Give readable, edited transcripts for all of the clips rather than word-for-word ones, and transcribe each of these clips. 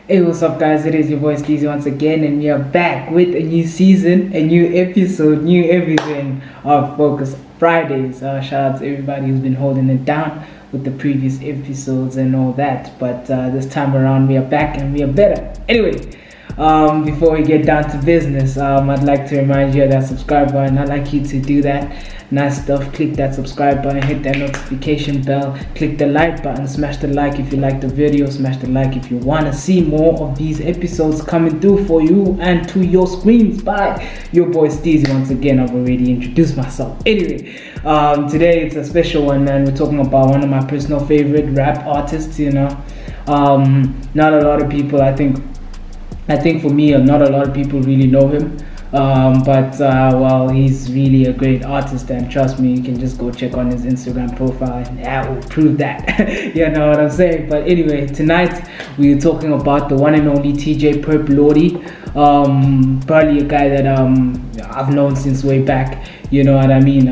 Hey, what's up, guys? It is your boy Steezy once again, and we are back with a new season, a new episode, new everything of Focus Fridays. Shout out to everybody who's been holding it down with the previous episodes and all that. But this time around, we are back and we are better. Anyway, before we get down to business, I'd like to remind you of that subscribe button. I'd like you to do that. Nice stuff. Click that subscribe button, hit that notification bell, click the like button, smash the like if you like the video, smash the like if you want to see more of these episodes coming through for you and to your screens by your boy Steezy. Once again, I've already introduced myself. Anyway, today it's a special one, man. We're talking about one of my personal favorite rap artists, not a lot of people, I think for me, not a lot of people really know him. But he's really a great artist, and trust me, you can just go check on his Instagram profile and that will prove that. You know what I'm saying? But anyway, tonight we're talking about the one and only Teejay Purplordy. Probably a guy that I've known since way back, you know what I mean?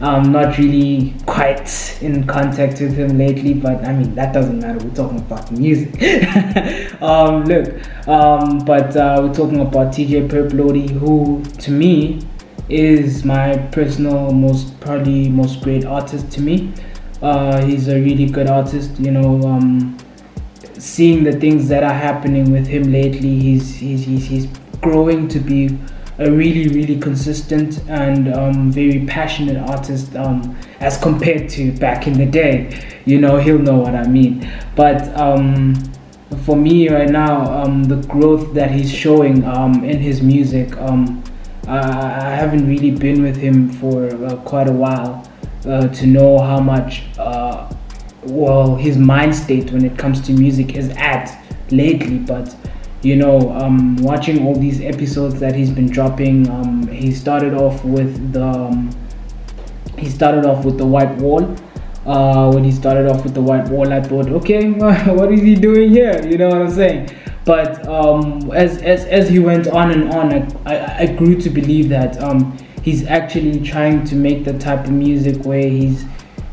I'm not really quite in contact with him lately, but I mean, that doesn't matter. We're talking about music. We're talking about Teejay Purplordy, who to me is my personal most great artist to me. He's a really good artist, seeing the things that are happening with him lately, he's growing to be a really consistent and very passionate artist, as compared to back in the day. He'll know what I mean. But for me right now, the growth that he's showing in his music, I haven't really been with him for quite a while to know how much his mind state when it comes to music is at lately. But watching all these episodes that he's been dropping, he started off with the white wall. When he started off with the white wall, I thought, okay, what is he doing here? You know what I'm saying? But as he went on and on, I grew to believe that he's actually trying to make the type of music where he's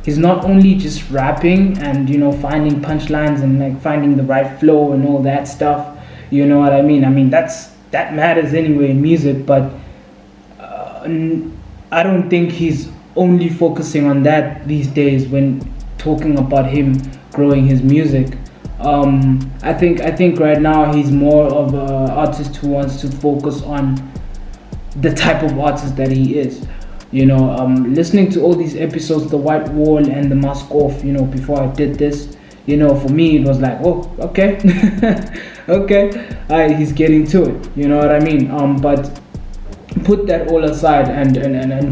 not only just rapping and finding punchlines and like finding the right flow and all that stuff. You know what I mean? I mean, that matters anyway in music, but I don't think he's only focusing on that these days when talking about him growing his music. I think right now he's more of an artist who wants to focus on the type of artist that he is. Listening to all these episodes, the white wall and the mask off, before I did this, for me it was like, oh, okay. Okay, he's getting to it, you know what I mean? But put that all aside and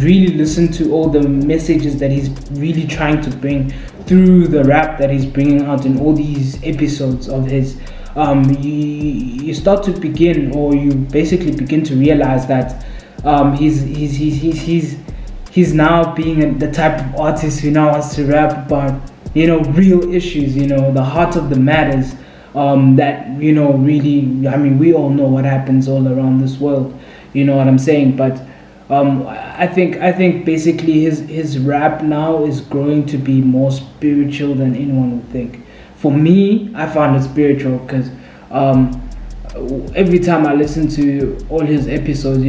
really listen to all the messages that he's really trying to bring through the rap that he's bringing out in all these episodes of his. You start to begin, or you basically begin to realize that he's now being the type of artist who now wants to rap about real issues, the heart of the matters. That really, I mean, we all know what happens all around this world, you know what I'm saying? But I think basically his rap now is growing to be more spiritual than anyone would think. For me, I found it spiritual because every time I listen to all his episodes,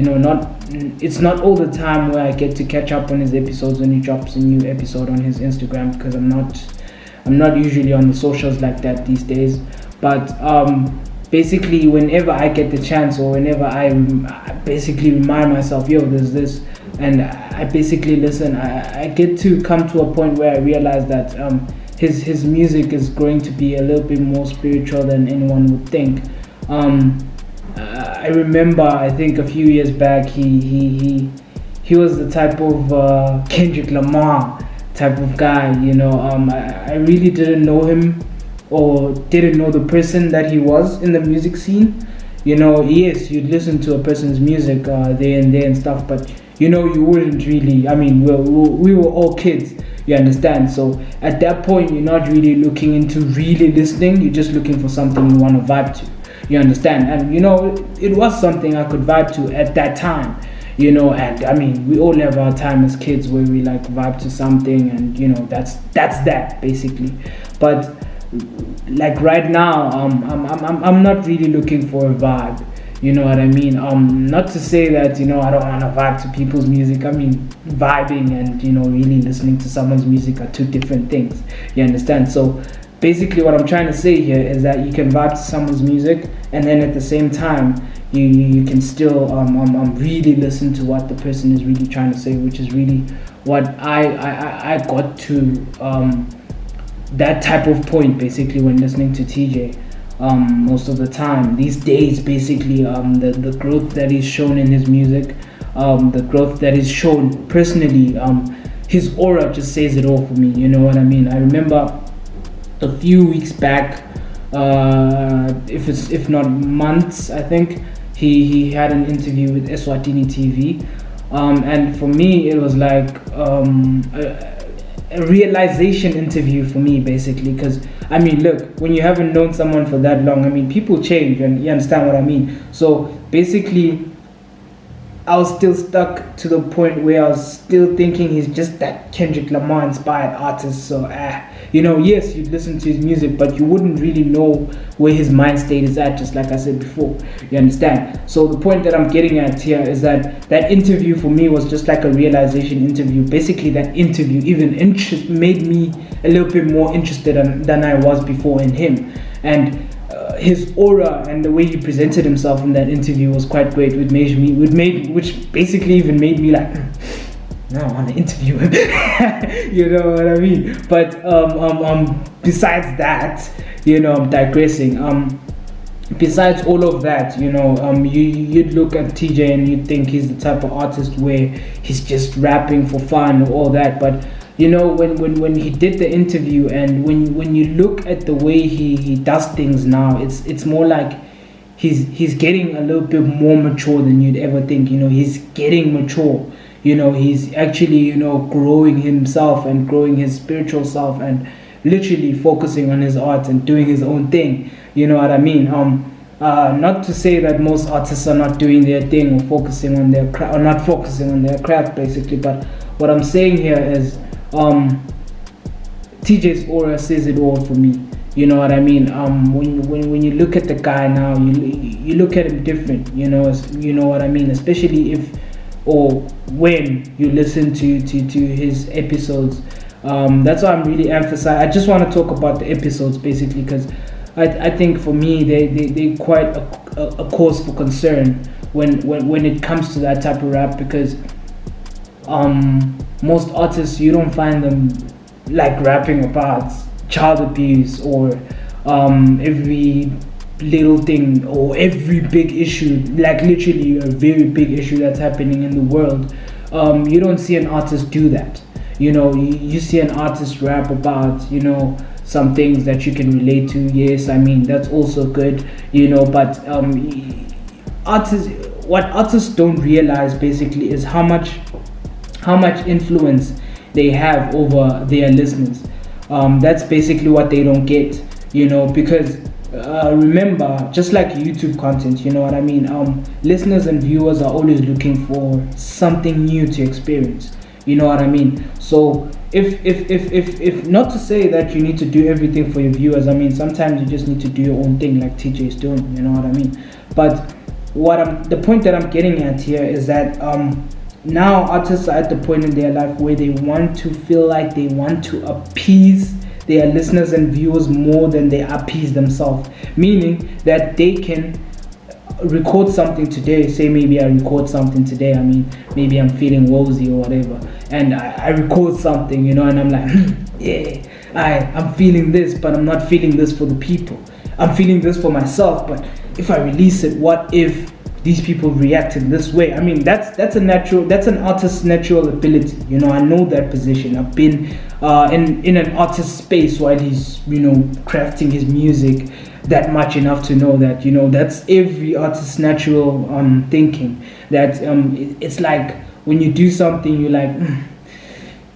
it's not all the time where I get to catch up on his episodes when he drops a new episode on his Instagram, because I'm not usually on the socials like that these days. But basically, whenever I get the chance, or whenever I basically remind myself, there's this, and I basically listen, I get to come to a point where I realize that his music is going to be a little bit more spiritual than anyone would think. I remember, I think a few years back, he was the type of Kendrick Lamar type of guy. I really didn't know him, or didn't know the person that he was in the music scene. Yes, you'd listen to a person's music there and there and stuff, but you wouldn't really, I mean, we were all kids, you understand? So at that point, you're not really looking into really listening, you're just looking for something you want to vibe to, you understand? And it was something I could vibe to at that time, and I mean, we all have our time as kids where we like vibe to something, and that's that basically. But like right now, I'm not really looking for a vibe. You know what I mean? Not to say that, I don't want to vibe to people's music. I mean, vibing and, really listening to someone's music are two different things. You understand? So basically what I'm trying to say here is that you can vibe to someone's music, and then at the same time you can still really listen to what the person is really trying to say, which is really what I got to that type of point basically when listening to TJ. Most of the time these days, basically, the growth that is shown in his music, the growth that is shown personally, his aura just says it all for me. You know what I mean? I remember a few weeks back, if not months, I think he had an interview with Eswatini TV, and for me it was like a realization interview for me, basically, because I mean, look, when you haven't known someone for that long, I mean, people change, and you understand what I mean. So basically, I was still stuck to the point where I was still thinking he's just that Kendrick Lamar inspired artist. So yes, you'd listen to his music, but you wouldn't really know where his mind state is at, just like I said before. You understand? So the point that I'm getting at here is that interview for me was just like a realization interview. Basically, that interview even made me a little bit more interested than I was before in him. And his aura and the way he presented himself in that interview was quite great, which basically even made me like, no, I want to interview him. You know what I mean? But besides that, I'm digressing. Besides all of that, you'd look at TJ and you'd think he's the type of artist where he's just rapping for fun or all that. But when he did the interview, and when you look at the way he does things now, it's more like he's getting a little bit more mature than you'd ever think. He's getting mature. He's actually growing himself and growing his spiritual self, and literally focusing on his art and doing his own thing. You know what I mean? Not to say that most artists are not doing their thing or focusing on their craft, or not focusing on their craft, basically. But what I'm saying here is, TJ's aura says it all for me. You know what I mean? When you look at the guy now, you look at him different. You know what I mean? Especially if or when you listen to his episodes. That's why I'm really emphasizing. I just want to talk about the episodes, basically, because I think for me they quite a cause for concern when it comes to that type of rap, because most artists, you don't find them like rapping about child abuse or every little thing or every big issue, like literally a very big issue that's happening in the world. You don't see an artist do that. You see an artist rap about some things that you can relate to. Yes, I mean, that's also good, but what artists don't realize basically is how much influence they have over their listeners. That's basically what they don't get, because remember, just like YouTube content, you know what I mean, listeners and viewers are always looking for something new to experience. You know what I mean? So if not to say that you need to do everything for your viewers, I mean, sometimes you just need to do your own thing, like TJ is doing. You know what I mean? But the point that I'm getting at here is that now artists are at the point in their life where they want to feel like they want to appease their listeners and viewers more than they appease themselves. Meaning that they can record something today. Say maybe I record something today. I mean, maybe I'm feeling woozy or whatever, and I record something, and I'm like, yeah, I'm feeling this, but I'm not feeling this for the people. I'm feeling this for myself. But if I release it, what if these people react in this way? I mean, that's an artist's natural ability. I know that position. I've been in an artist space while he's crafting his music that much enough to know that that's every artist's natural thinking. That it's like when you do something, you're like,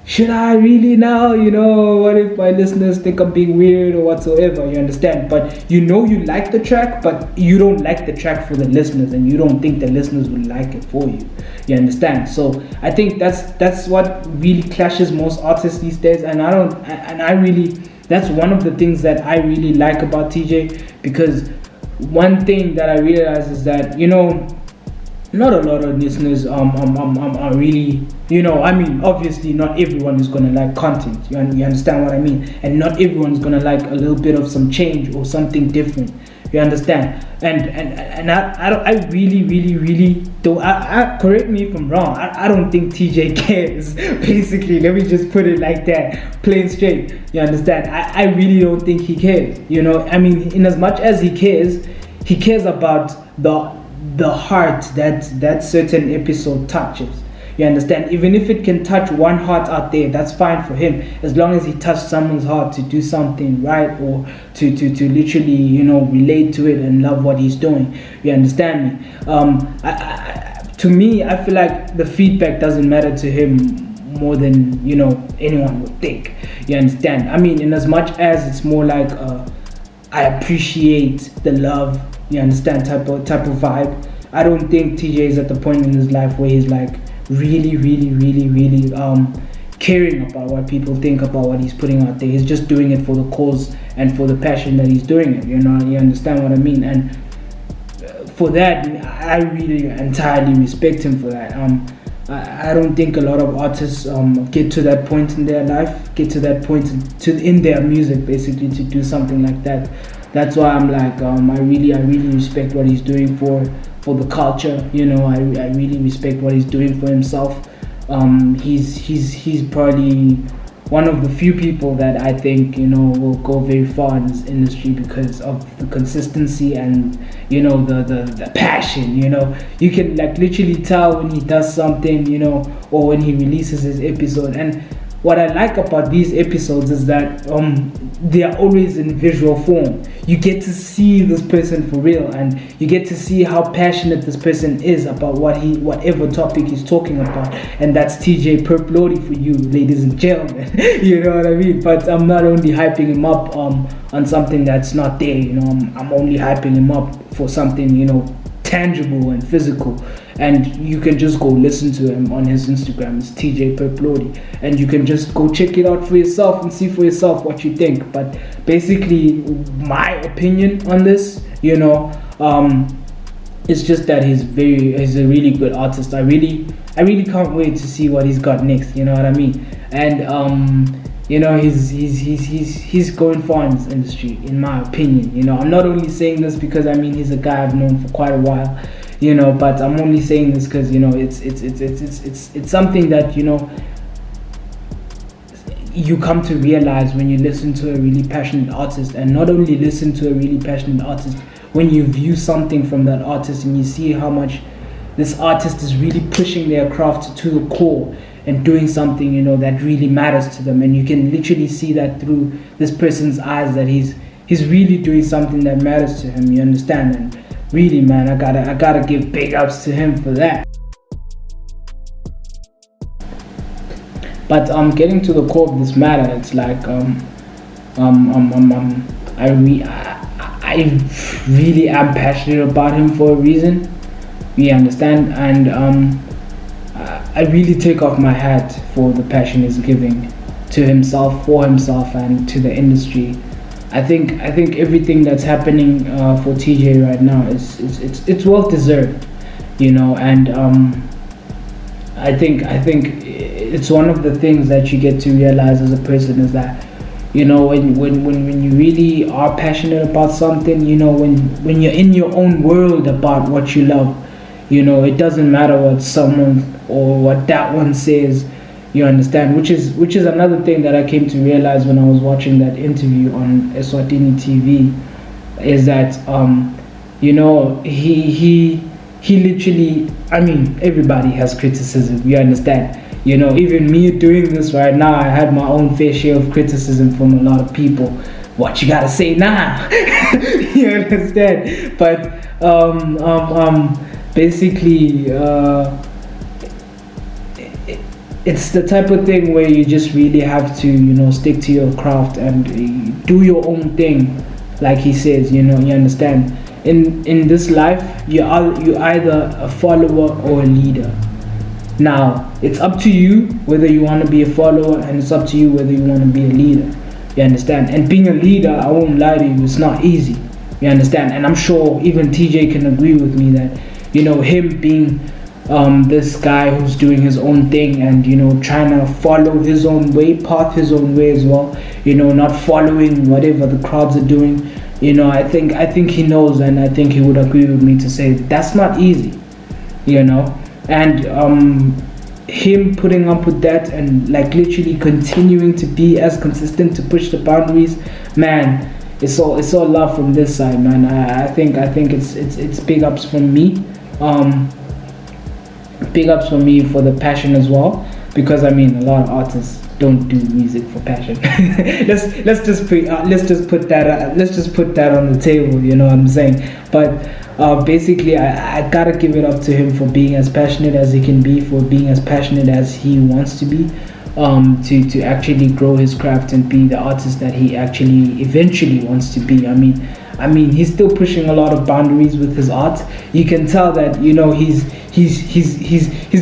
should I really now? What if my listeners think I'm being weird or whatsoever? You understand? But you like the track, but you don't like the track for the listeners, and you don't think the listeners will like it for you. You understand? So I think that's what really clashes most artists these days, and I really that's one of the things that I really like about TJ, because one thing that I realize is that, not a lot of listeners are really, I mean, obviously not everyone is gonna like content. You understand what I mean? And not everyone's gonna like a little bit of some change or something different. You understand? And I really don't. Correct me if I'm wrong. I don't think TJ cares. Basically, let me just put it like that, plain straight. You understand? I really don't think he cares. I mean, in as much as he cares about the heart that certain episode touches. You understand? Even if it can touch one heart out there, that's fine for him, as long as he touched someone's heart to do something right, or to literally relate to it and love what he's doing. You understand me? To me, I feel like the feedback doesn't matter to him more than anyone would think. You understand? I mean, in as much as it's more like I appreciate the love, you understand, type of vibe. I don't think TJ is at the point in his life where he's like really caring about what people think about what he's putting out there. He's just doing it for the cause and for the passion that he's doing it. You understand what I mean? And for that, I really entirely respect him for that. I don't think a lot of artists get to that point in their life, get to that point in their music, basically, to do something like that. That's why I'm like, I really respect what he's doing for the culture. I really respect what he's doing for himself. He's probably one of the few people that I think will go very far in this industry because of the consistency and the passion. You can like literally tell when he does something, or when he releases his episode. And what I like about these episodes is that they are always in visual form. You get to see this person for real, and you get to see how passionate this person is about whatever topic he's talking about. And that's Teejay Purplordy for you, ladies and gentlemen. You know what I mean? But I'm not only hyping him up on something that's not there. I'm only hyping him up for something tangible and physical. And you can just go listen to him on his Instagram. It's Teejay Purplordy, and you can just go check it out for yourself and see for yourself what you think. But basically, my opinion on this, it's just that he's a really good artist. I really can't wait to see what he's got next. You know what I mean? And he's going far in this industry, in my opinion. I'm not only saying this because he's a guy I've known for quite a while. But I'm only saying this because it's something that you come to realize when you listen to a really passionate artist, and not only listen to a really passionate artist, when you view something from that artist and you see how much this artist is really pushing their craft to the core and doing something that really matters to them, and you can literally see that through this person's eyes that he's really doing something that matters to him. You understand? And really, man, I gotta give big ups to him for that. But getting to the core of this matter, it's like I really am passionate about him for a reason. You understand? And I really take off my hat for the passion he's giving to himself, for himself, and to the industry. I think everything that's happening for TJ right now it's well deserved, and I think it's one of the things that you get to realize as a person is that when you really are passionate about something, when you're in your own world about what you love, it doesn't matter what someone or what that one says. You understand, which is another thing that I came to realize when I was watching that interview on Eswatini TV, is that he literally, everybody has criticism. You understand, even me doing this right now, I had my own fair share of criticism from a lot of people. What you gotta say now? You understand? But basically. It's the type of thing where you just really have to, stick to your craft and do your own thing, like he says. You understand. In this life, you're either a follower or a leader. Now, it's up to you whether you want to be a follower, and it's up to you whether you want to be a leader. You understand? And being a leader, I won't lie to you, it's not easy. You understand? And I'm sure even TJ can agree with me that, him being this guy who's doing his own thing and, trying to follow his own way, path his own way as well, not following whatever the crowds are doing. I think he knows, and I think he would agree with me to say that's not easy, and him putting up with that and like literally continuing to be as consistent to push the boundaries, man. It's all love from this side, man. I think it's big ups from me, big ups from me for the passion as well, because a lot of artists don't do music for passion. let's just put that on the table. You know what I'm saying? But basically, I gotta give it up to him for being as passionate as he can be, for being as passionate as he wants to be, to actually grow his craft and be the artist that he actually eventually wants to be. He's still pushing a lot of boundaries with his art. You can tell that he's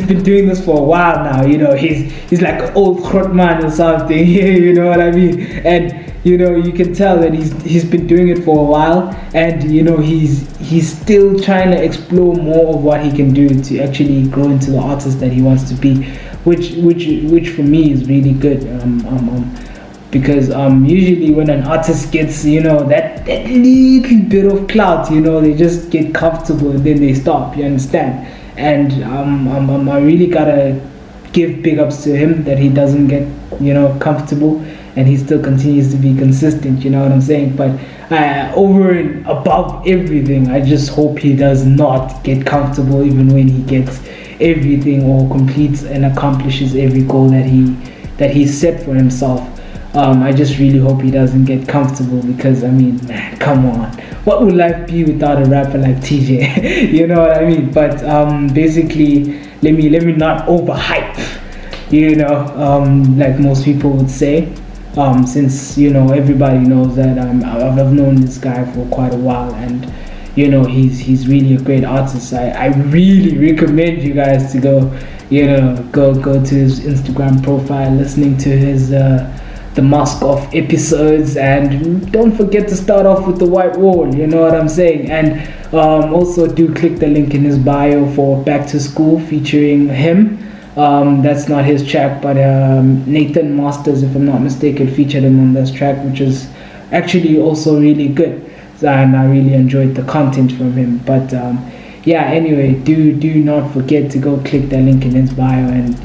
been doing this for a while now. He's like an old crot man or something. You know what I mean? And you can tell that he's been doing it for a while, and he's still trying to explore more of what he can do to actually grow into the artist that he wants to be, which for me is really good. Because usually when an artist gets that little bit of clout, they just get comfortable and then they stop. You understand? And I really gotta give big ups to him that he doesn't get comfortable, and he still continues to be consistent. You know what I'm saying? But over and above everything, I just hope he does not get comfortable even when he gets everything or completes and accomplishes every goal that he set for himself. I just really hope he doesn't get comfortable, because man, come on, what would life be without a rapper like TJ? You know what I mean? But basically, let me not overhype, like most people would say, since everybody knows that I've known this guy for quite a while, and he's really a great artist. I really recommend you guys to go to his Instagram profile, listening to his the Mask Off episodes, and don't forget to start off with the White Wall. You know what I'm saying? And also do click the link in his bio for Back to School featuring him. That's not his track, but Nathan Masters, if I'm not mistaken, featured him on this track, which is actually also really good, and I really enjoyed the content from him. But anyway, do not forget to go click that link in his bio and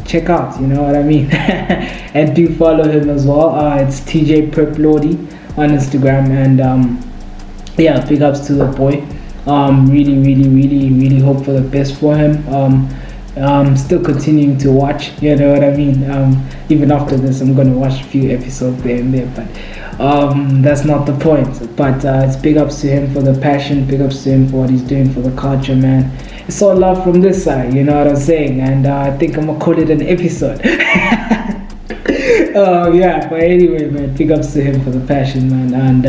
check out, you know what I mean? And do follow him as well. It's Teejay Purplordy on Instagram, and big ups to the boy. Really hope for the best for him. Still continuing to watch, you know what I mean? Even after this, I'm gonna watch a few episodes there and there, but that's not the point. But it's big ups to him for the passion, big ups to him for what he's doing for the culture, man. It's all love from this side, you know what I'm saying? And I think I'm gonna call it an episode. But anyway, man, big ups to him for the passion, man. And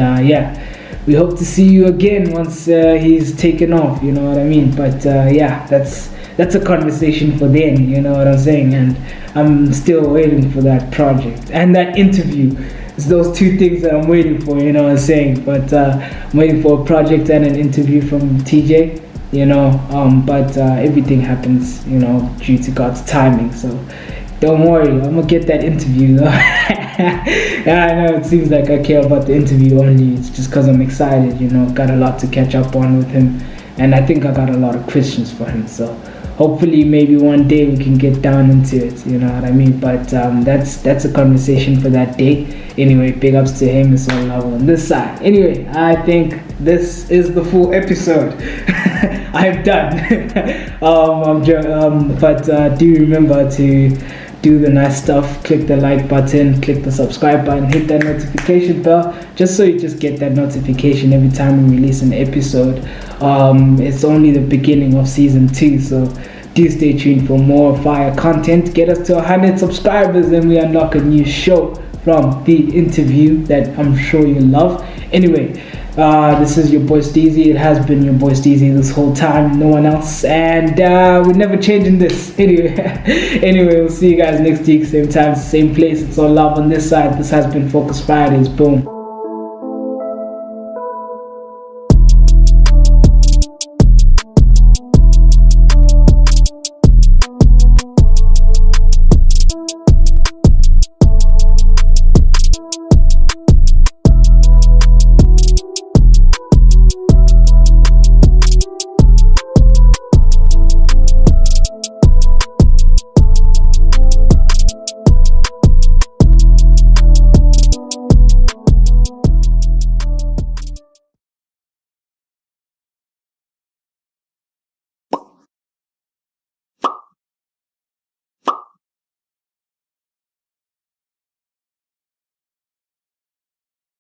we hope to see you again once he's taken off, you know what I mean? But that's a conversation for then, you know what I'm saying? And I'm still waiting for that project and that interview. It's those two things that I'm waiting for, you know what I'm saying? But I'm waiting for a project and an interview from TJ, but everything happens, due to God's timing. So don't worry, I'm gonna get that interview. I know it seems like I care about the interview only. It's just because I'm excited, got a lot to catch up on with him, and I think I got a lot of questions for him. So hopefully maybe one day we can get down into it, you know what I mean? But that's a conversation for that day. Anyway, big ups to him. It's all love on this side. Anyway, I think this is the full episode. I'm done. But do remember to do the nice stuff. Click the like button, click the subscribe button, hit that notification bell, just so you just get that notification every time we release an episode. It's only the beginning of season 2, so do stay tuned for more fire content. Get us to 100 subscribers and we unlock a new show from the interview that I'm sure you love. Anyway, This is your boy Steezy. It has been your boy Steezy this whole time, no one else, and we're never changing this. Anyway, we'll see you guys next week, same time, same place. It's all love on this side. This has been Focus Fridays. Boom.